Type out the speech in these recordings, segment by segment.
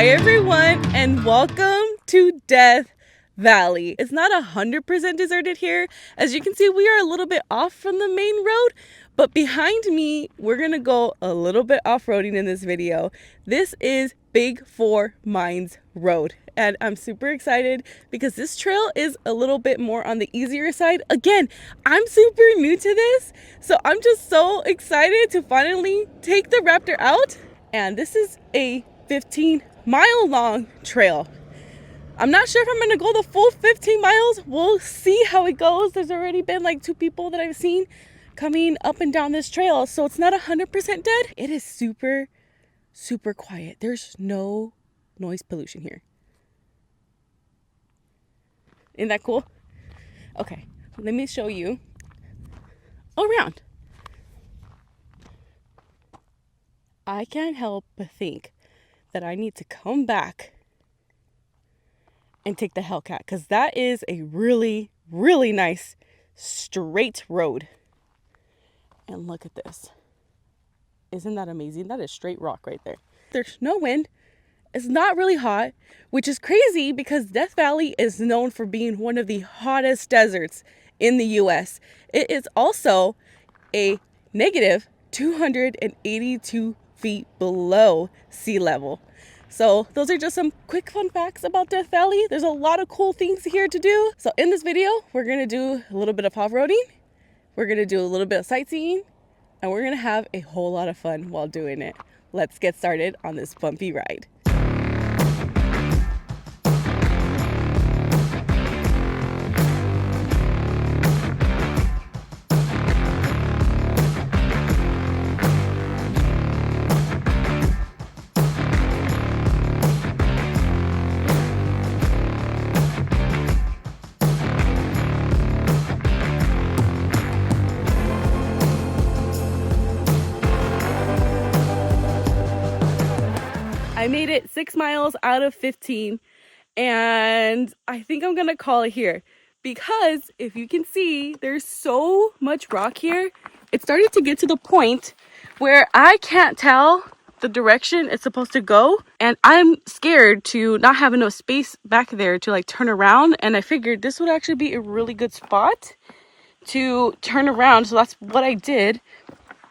Hi everyone, and welcome to Death Valley. It's not 100% deserted here. As you can see, we are a little bit off from the main road, but behind me, we're gonna go a little bit off-roading in this video. This is Big Four Mines Road, and I'm super excited because this trail is a little bit more on the easier side. Again, I'm super new to this, so I'm just so excited to finally take the Raptor out. And this is a 15-mile long trail. I'm not sure if I'm gonna go the full 15 miles. We'll see how it goes. There's already been like 2 people that I've seen coming up and down this trail, so it's not 100% dead. It is super quiet. There's no noise pollution here. Isn't that cool? Okay, let me show you around. I can't help but think that I need to come back and take the Hellcat, because that is a really nice straight road. And look at this. Isn't that amazing? That is straight rock right there. There's no wind. It's not really hot, which is crazy because Death Valley is known for being one of the hottest deserts in the US. It is also a negative 282 feet below sea level. So those are just some quick fun facts about Death Valley. There's a lot of cool things here to do. So in this video, we're gonna do a little bit of off-roading, we're gonna do a little bit of sightseeing, and we're gonna have a whole lot of fun while doing it. Let's get started on this bumpy ride. I made it 6 miles out of 15, and I think I'm gonna call it here because if you can see, there's so much rock here. It started to get to the point where I can't tell the direction it's supposed to go, and I'm scared to not have enough space back there to like turn around, and I figured this would actually be a really good spot to turn around, so that's what I did.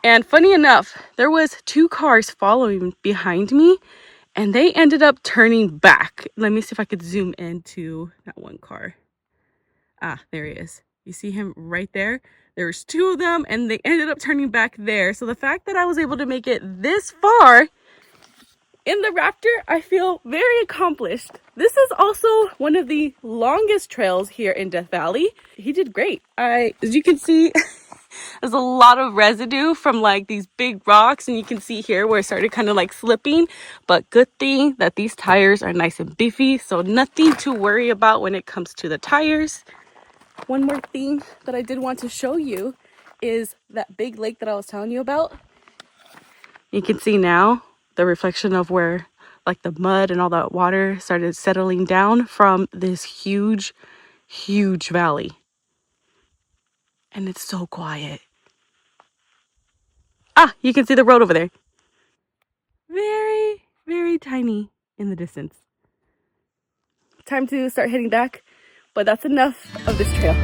And funny enough, there was 2 cars following behind me, and they ended up turning back. Let me see if I could zoom into that one car. Ah, there he is. You see him right there? There's 2 of them, and they ended up turning back there. So the fact that I was able to make it this far in the Raptor, I feel very accomplished. This is also one of the longest trails here in Death Valley. He did great. As you can see, there's a lot of residue from like these big rocks, and you can see here where it started kind of like slipping, but good thing that these tires are nice and beefy, so nothing to worry about when it comes to the tires. One more thing that I did want to show you is that big lake that I was telling you about. You can see now the reflection of where like the mud and all that water started settling down from this huge valley. And it's so quiet. Ah, you can see the road over there. Very tiny in the distance. Time to start heading back, but that's enough of this trail.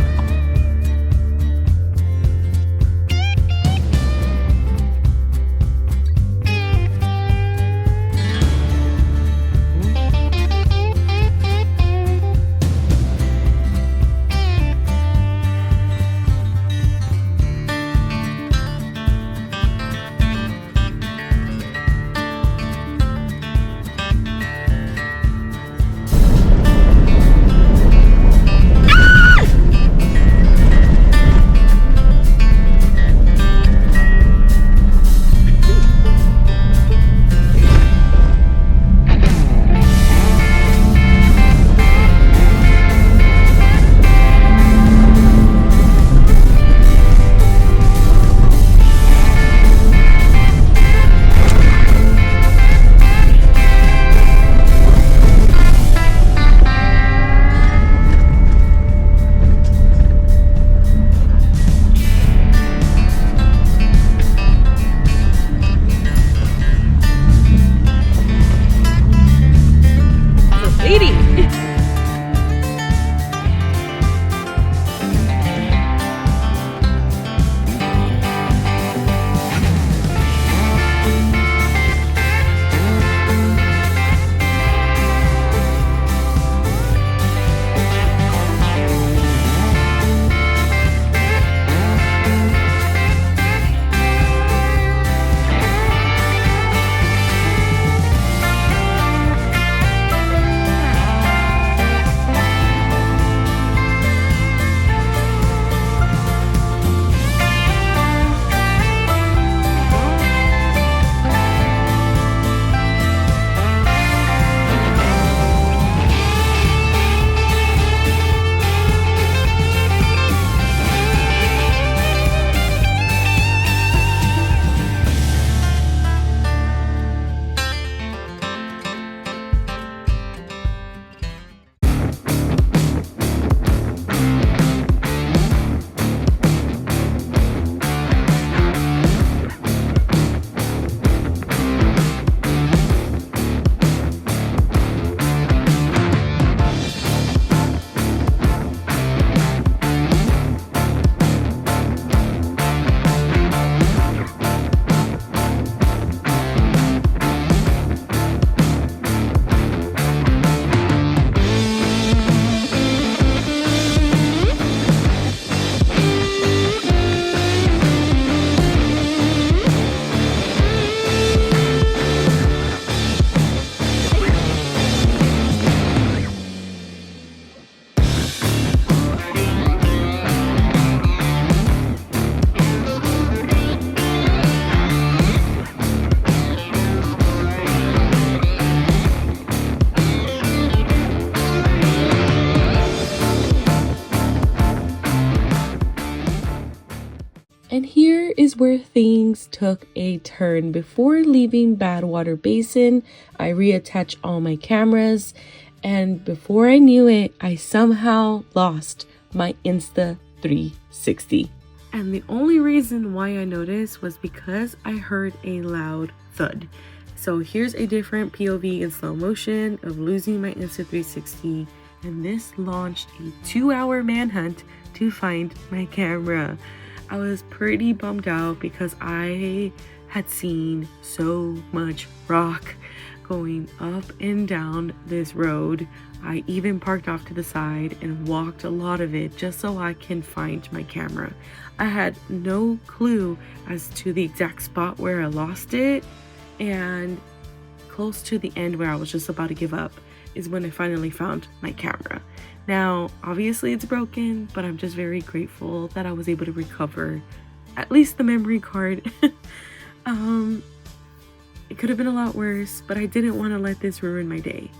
And here is where things took a turn. Before leaving Bad Water Basin, I reattached all my cameras, and before I knew it, I somehow lost my Insta 360. And the only reason why I noticed was because I heard a loud thud. So here's a different POV in slow motion of losing my Insta 360, and this launched a 2-hour manhunt to find my camera. I was pretty bummed out because I had seen so much rock going up and down this road. I even parked off to the side and walked a lot of it just so I can find my camera. I had no clue as to the exact spot where I lost it, and close to the end where I was just about to give up is when I finally found my camera. Now, obviously it's broken, but I'm just very grateful that I was able to recover at least the memory card. It could have been a lot worse, but I didn't want to let this ruin my day.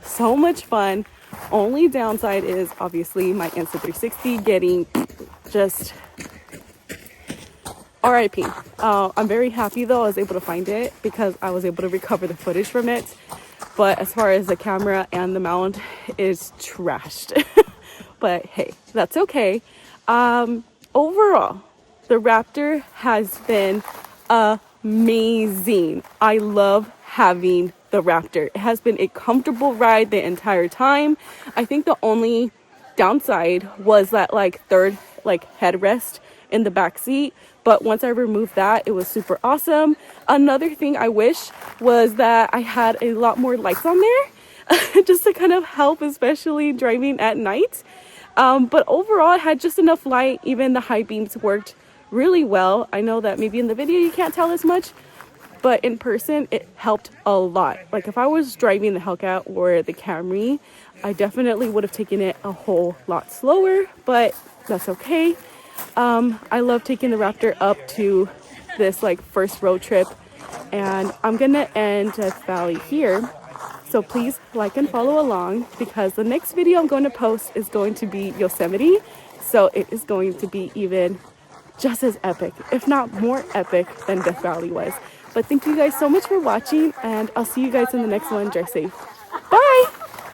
So much fun. Only downside is obviously my Insta 360 getting just RIP. I'm very happy though I was able to find it because I was able to recover the footage from it. But as far as the camera and the mount is trashed. But hey, that's okay. Overall, the Raptor has been amazing. I love having the Raptor. It has been a comfortable ride the entire time. I think the only downside was that third headrest in the back seat, but once I removed that, it was super awesome. Another thing I wish was that I had a lot more lights on there just to kind of help, especially driving at night. But overall, it had just enough light. Even the high beams worked really well. I know that maybe in the video you can't tell as much, but in person it helped a lot. Like if I was driving the Hellcat or the Camry, I definitely would have taken it a whole lot slower, but that's okay. I love taking the Raptor up to this first road trip, and I'm gonna end Death Valley here. So please like and follow along because the next video I'm going to post is going to be Yosemite. So it is going to be even just as epic, if not more epic than Death Valley was. But thank you guys so much for watching, and I'll see you guys in the next one. Drive safe.